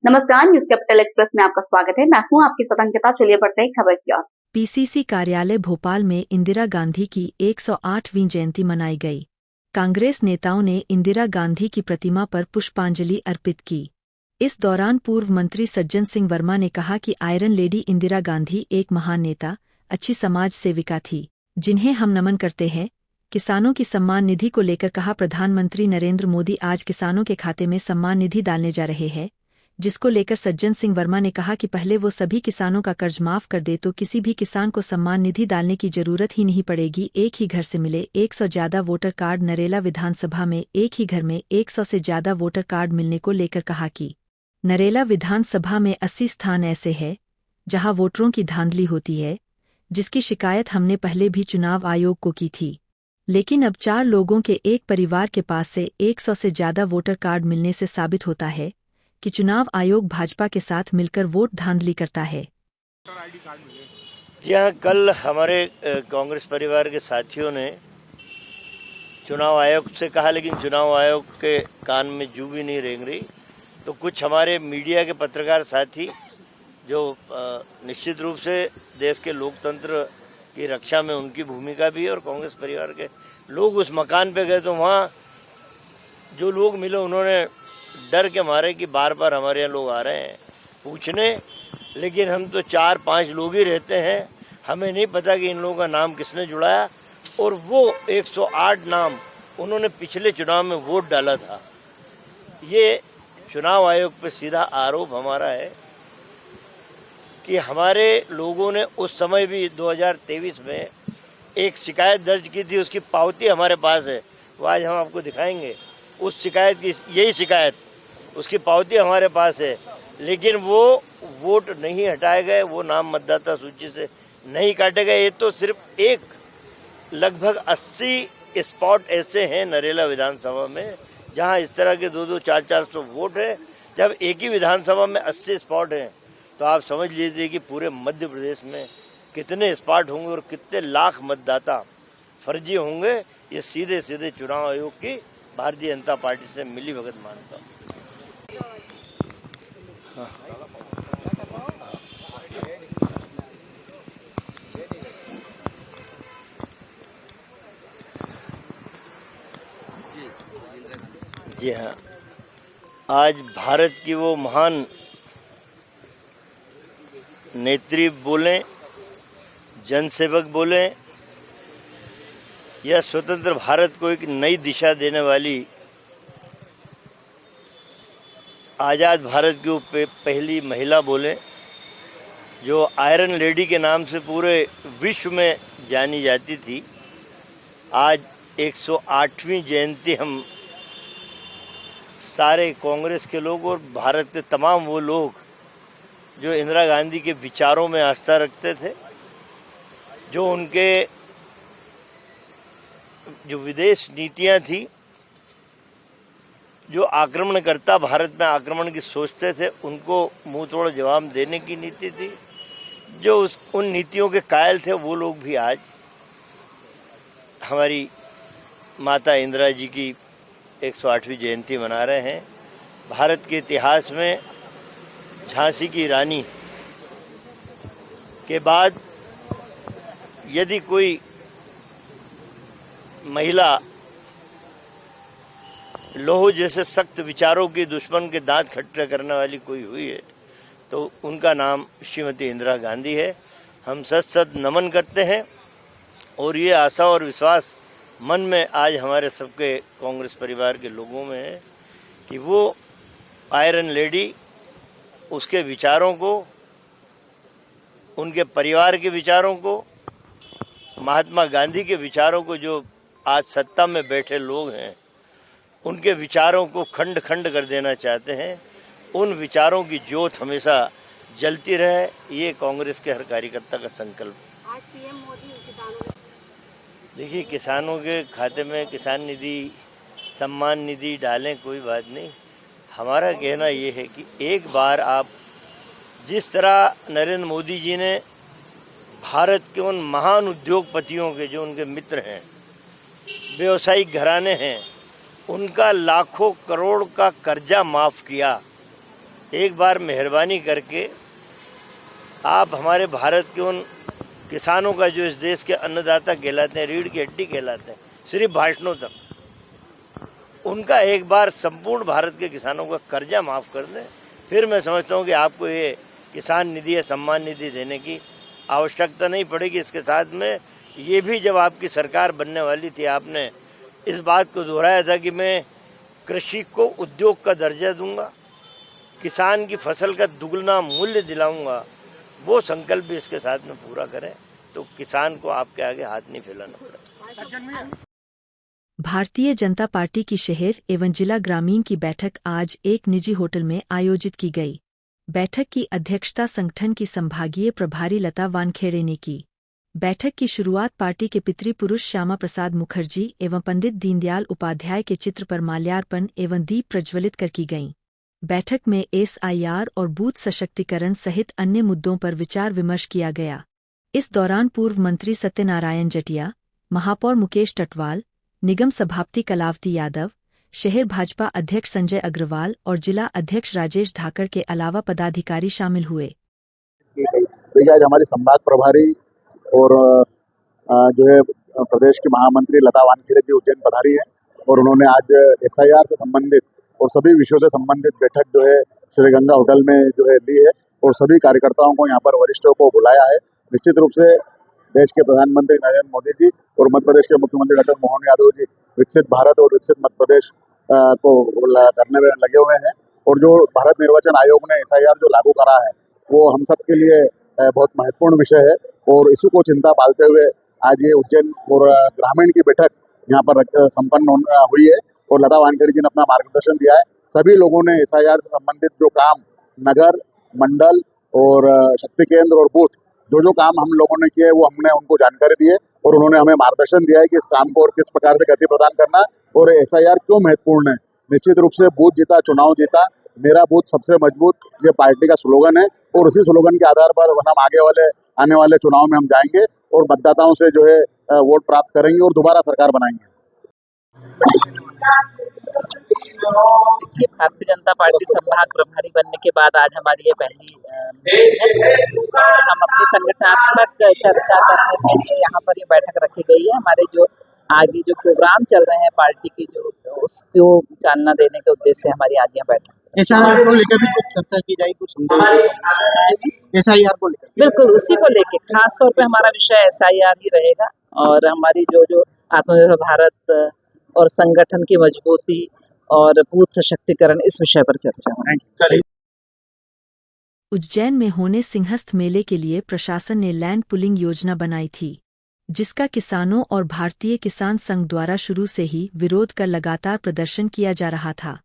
नमस्कार, news capital express में आपका स्वागत है। मैं हूं आपकी सतंकिता। चलिए बढ़ते हैं खबर की ओर। पीसीसी कार्यालय भोपाल में इंदिरा गांधी की 108वीं जयंती मनाई गई। कांग्रेस नेताओं ने इंदिरा गांधी की प्रतिमा पर पुष्पांजलि अर्पित की। इस दौरान पूर्व मंत्री सज्जन सिंह वर्मा ने कहा कि आयरन लेडी इंदिरा गांधी एक महान नेता, अच्छी समाज सेविका थी, जिन्हें हम नमन करते हैं। किसानों की सम्मान निधि को लेकर कहा, प्रधानमंत्री नरेंद्र मोदी आज किसानों के खाते में सम्मान निधि डालने जा रहे हैं, जिसको लेकर सज्जन सिंह वर्मा ने कहा कि पहले वो सभी किसानों का कर्ज माफ कर दे तो किसी भी किसान को सम्मान निधि डालने की जरूरत ही नहीं पड़ेगी। एक ही घर से मिले 100 ज्यादा वोटर कार्ड। नरेला विधानसभा में एक ही घर में 100 से ज्यादा वोटर कार्ड मिलने को लेकर कहा कि नरेला विधानसभा में 80 स्थान ऐसे हैं जहां वोटरों की धांधली होती है, जिसकी शिकायत हमने पहले भी चुनाव आयोग को की थी, लेकिन अब 4 लोगों के एक परिवार के पास से 100 से ज्यादा वोटर कार्ड मिलने से साबित होता है कि चुनाव आयोग भाजपा के साथ मिलकर वोट धांधली करता है। जी हाँ, कल हमारे कांग्रेस परिवार के साथियों ने चुनाव आयोग से कहा, लेकिन चुनाव आयोग के कान में जू भी नहीं रेंग रही। तो कुछ हमारे मीडिया के पत्रकार साथी जो निश्चित रूप से देश के लोकतंत्र की रक्षा में उनकी भूमिका भी है, और कांग्रेस परिवार के लोग उस मकान पे गए तो वहाँ जो लोग मिले उन्होंने डर के मारे कि बार बार हमारे यहाँ लोग आ रहे हैं पूछने, लेकिन हम तो 4-5 लोग ही रहते हैं, हमें नहीं पता कि इन लोगों का नाम किसने जुड़ाया। और वो 108 नाम उन्होंने पिछले चुनाव में वोट डाला था। ये चुनाव आयोग पे सीधा आरोप हमारा है कि हमारे लोगों ने उस समय भी 2023 में एक शिकायत दर्ज की थी, उसकी पावती हमारे पास है, वो आज हम आपको दिखाएंगे। उस शिकायत की, यही शिकायत, उसकी पावती हमारे पास है, लेकिन वो वोट नहीं हटाए गए, वो नाम मतदाता सूची से नहीं काटे गए। ये तो सिर्फ एक, लगभग 80 स्पॉट ऐसे हैं नरेला विधानसभा में जहां इस तरह के 200, 400 वोट है। जब एक ही विधानसभा में 80 स्पॉट हैं तो आप समझ लीजिए कि पूरे मध्य प्रदेश में कितने स्पॉट होंगे और कितने लाख मतदाता फर्जी होंगे। ये सीधे सीधे चुनाव आयोग की भारतीय जनता पार्टी से मिली भगत मानता हूँ। जी हाँ, आज भारत की वो महान नेत्री बोलें, जनसेवक बोलें, या स्वतंत्र भारत को एक नई दिशा देने वाली आज़ाद भारत की वो पहली महिला बोलें, जो आयरन लेडी के नाम से पूरे विश्व में जानी जाती थी। आज 108वीं जयंती हम सारे कांग्रेस के लोग और भारत के तमाम वो लोग जो इंदिरा गांधी के विचारों में आस्था रखते थे, जो उनके जो विदेश नीतियां थी, जो आक्रमणकर्ता भारत में आक्रमण की सोचते थे, उनको मुंह तोड़ जवाब देने की नीति थी, जो उन नीतियों के कायल थे, वो लोग भी आज हमारी माता इंदिरा जी की 108वीं जयंती मना रहे हैं। भारत के इतिहास में झांसी की रानी के बाद यदि कोई महिला लोह जैसे सख्त विचारों की दुश्मन के दांत खट्टे करने वाली कोई हुई है तो उनका नाम श्रीमती इंदिरा गांधी है। हम सत सत नमन करते हैं और ये आशा और विश्वास मन में आज हमारे सबके कांग्रेस परिवार के लोगों में है कि वो आयरन लेडी, उसके विचारों को, उनके परिवार के विचारों को, महात्मा गांधी के विचारों को, जो आज सत्ता में बैठे लोग हैं उनके विचारों को खंड खंड कर देना चाहते हैं, उन विचारों की ज्योत हमेशा जलती रहे, ये कांग्रेस के हर कार्यकर्ता का संकल्प। आज पीएम मोदी किसानों, देखिए, किसानों के खाते में किसान निधि, सम्मान निधि डालें, कोई बात नहीं। हमारा कहना ये है कि एक बार आप जिस तरह नरेंद्र मोदी जी ने भारत के उन महान उद्योगपतियों के, जो उनके मित्र हैं, व्यवसायिक घराने हैं, उनका लाखों करोड़ का कर्जा माफ़ किया, एक बार मेहरबानी करके आप हमारे भारत के उन किसानों का जो इस देश के अन्नदाता कहलाते हैं, रीढ़ की हड्डी कहलाते हैं, सिर्फ भाषणों तक, उनका एक बार संपूर्ण भारत के किसानों का कर्जा माफ़ कर दें, फिर मैं समझता हूँ कि आपको ये किसान निधि या सम्मान निधि देने की आवश्यकता नहीं पड़ेगी। इसके साथ में ये भी जब आपकी सरकार बनने वाली थी, आपने इस बात को दोहराया था कि मैं कृषि को उद्योग का दर्जा दूंगा, किसान की फसल का दुगना मूल्य दिलाऊंगा। वो संकल्प भी इसके साथ में पूरा करें तो किसान को आपके आगे हाथ नहीं फैलाना पड़ेगा। भारतीय जनता पार्टी की शहर एवं जिला ग्रामीण की बैठक आज एक निजी होटल में आयोजित की गई। बैठक की अध्यक्षता संगठन की संभागीय प्रभारी लता वानखेड़े ने की। बैठक की शुरुआत पार्टी के पितृपुरुष श्यामा प्रसाद मुखर्जी एवं पंडित दीनदयाल उपाध्याय के चित्र पर माल्यार्पण एवं दीप प्रज्वलित कर की गई। बैठक में SIR और बूथ सशक्तिकरण सहित अन्य मुद्दों पर विचार विमर्श किया गया। इस दौरान पूर्व मंत्री सत्यनारायण जटिया, महापौर मुकेश टटवाल, निगम सभापति कलावती यादव, शहर भाजपा अध्यक्ष संजय अग्रवाल और जिला अध्यक्ष राजेश धाकड़ के अलावा पदाधिकारी शामिल हुए। देखिए, आज हमारी संभाग प्रभारी और जो है प्रदेश की महामंत्री लता वानखेड़े जी उज्जैन पधारी है और उन्होंने आज SIR से संबंधित और सभी विषयों से संबंधित बैठक जो है श्री गंगा होटल में जो है ली है और सभी कार्यकर्ताओं को यहाँ पर वरिष्ठों को बुलाया है। निश्चित रूप से देश के प्रधानमंत्री नरेंद्र मोदी जी और मध्य प्रदेश के मुख्यमंत्री डॉक्टर मोहन यादव जी विकसित भारत और विकसित मध्य प्रदेश को करने में लगे हुए हैं और जो भारत निर्वाचन आयोग ने SIR जो लागू करा है वो हम सब के लिए बहुत महत्वपूर्ण विषय है और इसी को चिंता पालते हुए आज ये उज्जैन और ग्रामीण की बैठक यहाँ पर संपन्न हुई है और लता वानखेड़े जी ने अपना मार्गदर्शन दिया है। सभी लोगों ने SIR से संबंधित जो काम नगर, मंडल और शक्ति केंद्र और बूथ जो काम हम लोगों ने किए वो हमने उनको जानकारी दी है और उन्होंने हमें मार्गदर्शन दिया है कि इस काम को और किस प्रकार से गति प्रदान करना और SIR क्यों महत्वपूर्ण है। निश्चित रूप से बूथ जीता चुनाव जीता, मेरा बूथ सबसे मजबूत, ये पार्टी का स्लोगन है और उसी स्लोगन के आधार पर हम आने वाले चुनाव में हम जाएंगे और मतदाताओं से जो है वोट प्राप्त करेंगे और दोबारा सरकार बनाएंगे। देखिए, भारतीय जनता पार्टी संभाग प्रभारी बनने के बाद आज हमारी ये पहली मीटिंग है। हम अपनी संगठनात्मक चर्चा करने के लिए यहाँ पर ये बैठक रखी गई है। हमारे जो आगे जो प्रोग्राम चल रहे हैं पार्टी की उसको जानना देने के उद्देश्य से हमारी आज यहाँ बैठक। SIR को लेकर भी कुछ चर्चा की जाएगी, कुछ SIR को लेकर बिल्कुल उसी को लेके खास तौर पे हमारा विषय SIR ही रहेगा और हमारी जो आत्मनिर्भर भारत और संगठन की मजबूती और बूथ सशक्तिकरण इस विषय पर चर्चा होगी। उज्जैन में होने सिंहस्थ मेले के लिए प्रशासन ने लैंड पुलिंग योजना बनाई थी, जिसका किसानों और भारतीय किसान संघ द्वारा शुरू से ही विरोध कर लगातार प्रदर्शन किया जा रहा था,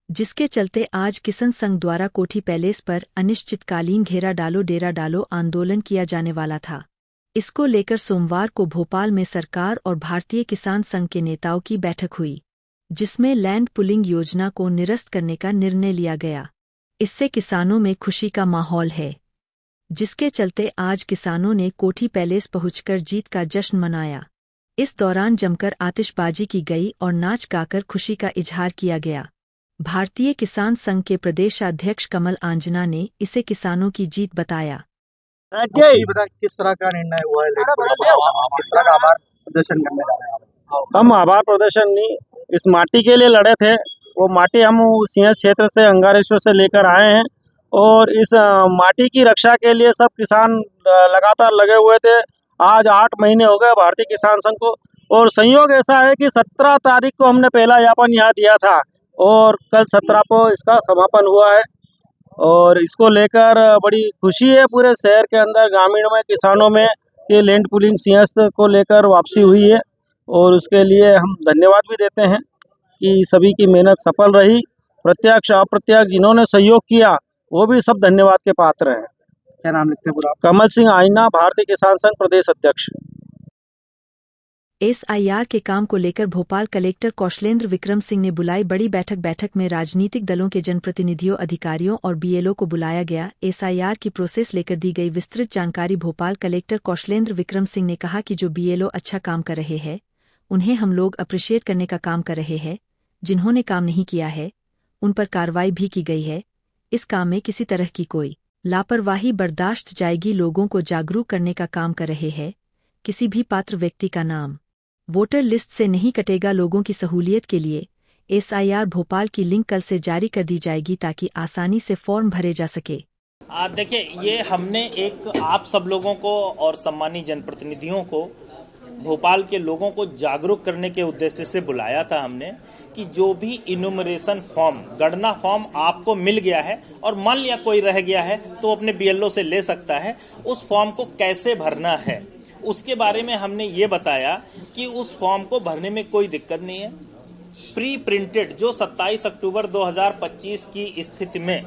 जिसके चलते आज किसान संघ द्वारा कोठी पैलेस पर अनिश्चितकालीन घेरा डालो डेरा डालो आंदोलन किया जाने वाला था। इसको लेकर सोमवार को भोपाल में सरकार और भारतीय किसान संघ के नेताओं की बैठक हुई, जिसमें लैंड पुलिंग योजना को निरस्त करने का निर्णय लिया गया। इससे किसानों में खुशी का माहौल है, जिसके चलते आज किसानों ने कोठी पैलेस पहुंचकर जीत का जश्न मनाया। इस दौरान जमकर आतिशबाजी की गई और नाच गाकर खुशी का इजहार किया गया। भारतीय किसान संघ के प्रदेशाध्यक्ष कमल आंजना ने इसे किसानों की जीत बताया। किस तरह का निर्णय हुआ है, किस तरह का आभार प्रदर्शन करने जा रहे हैं? हम आभार प्रदर्शन नहीं, इस माटी के लिए लड़े थे। वो माटी हम सिंहस्थ क्षेत्र से अंगारेश्वर से लेकर आए हैं और इस माटी की रक्षा के लिए सब किसान लगातार लगे हुए थे। आज 8 महीने हो गए भारतीय किसान संघ को और संयोग ऐसा है कि 17 तारीख को हमने पहला ज्ञापन यहाँ दिया था और कल 17 को इसका समापन हुआ है और इसको लेकर बड़ी खुशी है पूरे शहर के अंदर ग्रामीण में किसानों में कि लैंड पुलिंग सिंहस्थ को लेकर वापसी हुई है और उसके लिए हम धन्यवाद भी देते हैं कि सभी की मेहनत सफल रही। प्रत्यक्ष अप्रत्यक्ष जिन्होंने सहयोग किया वो भी सब धन्यवाद के पात्र हैं। क्या नाम लिखते हैं पूरा? कमल सिंह आइना, भारतीय किसान संघ प्रदेश अध्यक्ष। SIR के काम को लेकर भोपाल कलेक्टर कौशलेंद्र विक्रम सिंह ने बुलाई बड़ी बैठक में राजनीतिक दलों के जनप्रतिनिधियों, अधिकारियों और BLO को बुलाया गया। SIR की प्रोसेस लेकर दी गई विस्तृत जानकारी। भोपाल कलेक्टर कौशलेंद्र विक्रम सिंह ने कहा कि जो BLO अच्छा काम कर रहे हैं उन्हें हम लोग अप्रिशिएट करने का काम कर रहे हैं। जिन्होंने काम नहीं किया है उन पर कार्रवाई भी की गई है। इस काम में किसी तरह की कोई लापरवाही बर्दाश्त जाएगी। लोगों को जागरूक करने का काम कर रहे हैं। किसी भी पात्र व्यक्ति का नाम वोटर लिस्ट से नहीं कटेगा। लोगों की सहूलियत के लिए SIR भोपाल की लिंक कल से जारी कर दी जाएगी ताकि आसानी से फॉर्म भरे जा सके। देखिए, ये हमने एक आप सब लोगों को और सम्मानित जनप्रतिनिधियों को, भोपाल के लोगों को जागरूक करने के उद्देश्य से बुलाया था हमने कि जो भी इन्यूमरेशन फॉर्म, गणना फॉर्म आपको मिल गया है और मान लिया कोई रह गया है तो अपने BLO से ले सकता है, उस फॉर्म को कैसे भरना है उसके बारे में हमने ये बताया कि उस फॉर्म को भरने में कोई दिक्कत नहीं है। प्री प्रिंटेड जो 27 अक्टूबर 2025 की स्थिति में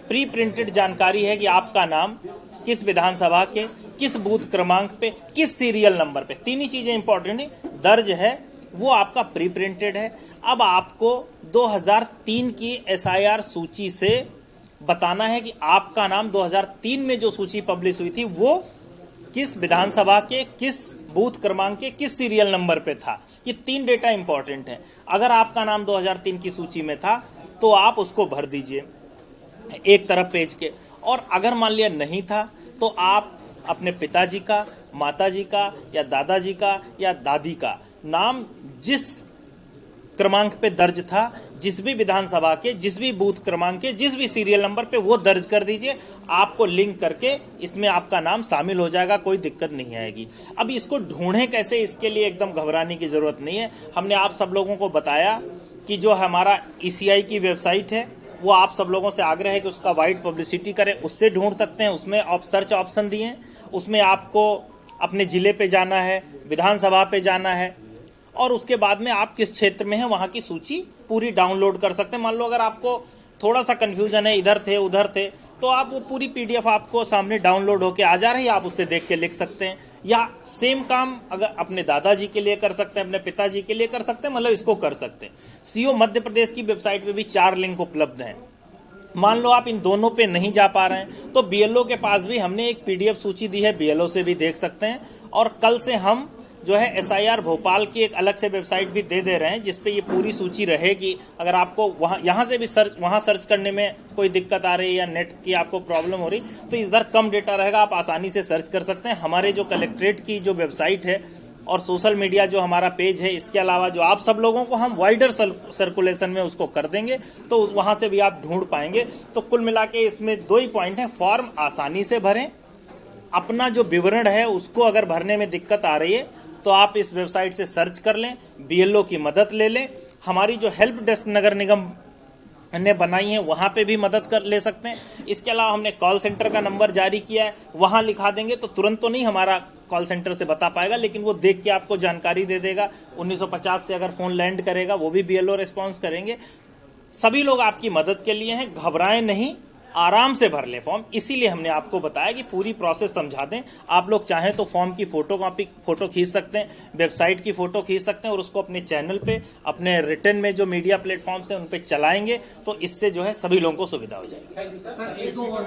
प्री प्रिंटेड जानकारी है कि आपका नाम किस विधानसभा के किस बूथ क्रमांक पे किस सीरियल नंबर पे, तीन ही चीजें इंपॉर्टेंट है, दर्ज है, वो आपका प्री प्रिंटेड है। अब आपको 2003 की SIR सूची से बताना है कि आपका नाम 2003 में जो सूची पब्लिश हुई थी वो किस विधानसभा के किस बूथ क्रमांक के किस सीरियल नंबर पे था। ये तीन डेटा इंपॉर्टेंट है। अगर आपका नाम 2003 की सूची में था तो आप उसको भर दीजिए एक तरफ पेज के, और अगर मान लिया नहीं था तो आप अपने पिताजी का, माताजी का या दादाजी का या दादी का नाम जिस क्रमांक पे दर्ज था, जिस भी विधानसभा के जिस भी बूथ क्रमांक के जिस भी सीरियल नंबर पे, वो दर्ज कर दीजिए। आपको लिंक करके इसमें आपका नाम शामिल हो जाएगा, कोई दिक्कत नहीं आएगी। अब इसको ढूंढें कैसे, इसके लिए एकदम घबराने की जरूरत नहीं है। हमने आप सब लोगों को बताया कि जो हमारा ECI की वेबसाइट है वो आप सब लोगों से आग्रह है कि उसका वाइड पब्लिसिटी करें, उससे ढूंढ सकते हैं। उसमें आप सर्च ऑप्शन दिए हैं, उसमें आपको अपने जिले पे जाना है, विधानसभा पे जाना है और उसके बाद में आप किस क्षेत्र में हैं वहां की सूची पूरी डाउनलोड कर सकते हैं। मान लो अगर आपको थोड़ा सा कंफ्यूजन है, इधर थे उधर थे, तो आप वो पूरी PDF आपको सामने डाउनलोड होके आ जा रही है, आप उससे देख के लिख सकते हैं। या सेम काम अगर अपने दादाजी के लिए कर सकते हैं, अपने पिताजी के लिए कर सकते हैं, मतलब इसको कर सकते हैं। CO मध्य प्रदेश की वेबसाइट पे भी 4 लिंक उपलब्ध हैं। मान लो आप इन दोनों पे नहीं जा पा रहे हैं तो BLO के पास भी हमने एक PDF सूची दी है, BLO से भी देख सकते हैं। और कल से हम जो है SIR भोपाल की एक अलग से वेबसाइट भी दे रहे हैं जिसपे ये पूरी सूची रहेगी। अगर आपको यहाँ से भी सर्च करने में कोई दिक्कत आ रही है या नेट की आपको प्रॉब्लम हो रही तो इधर कम डेटा रहेगा, आप आसानी से सर्च कर सकते हैं। हमारे जो कलेक्ट्रेट की जो वेबसाइट है और सोशल मीडिया जो हमारा पेज है, इसके अलावा जो आप सब लोगों को हम वाइडर सर्कुलेशन में उसको कर देंगे तो वहां से भी आप ढूंढ पाएंगे। तो कुल मिला के इसमें 2 ही पॉइंट हैं, फॉर्म आसानी से भरें, अपना जो विवरण है उसको अगर भरने में दिक्कत आ रही है तो आप इस वेबसाइट से सर्च कर लें, BLO की मदद ले लें। हमारी जो हेल्प डेस्क नगर निगम ने बनाई है वहां पे भी मदद कर ले सकते हैं। इसके अलावा हमने कॉल सेंटर का नंबर जारी किया है, वहां लिखा देंगे तो तुरंत तो नहीं हमारा कॉल सेंटर से बता पाएगा, लेकिन वो देख के आपको जानकारी दे देगा। 1950 से अगर फोन लैंड करेगा वो भी BLO रिस्पॉन्स करेंगे। सभी लोग आपकी मदद के लिए हैं, घबराएं नहीं, आराम से भर ले फॉर्म। इसीलिए हमने आपको बताया कि पूरी प्रोसेस समझा दें। आप लोग चाहें तो फॉर्म की फोटो खींच सकते हैं, वेबसाइट की फोटो खींच सकते हैं और उसको अपने चैनल पे, अपने रिटर्न में जो मीडिया प्लेटफॉर्म्स हैं उन पे चलाएंगे तो इससे जो है सभी लोगों को सुविधा हो जाएगी।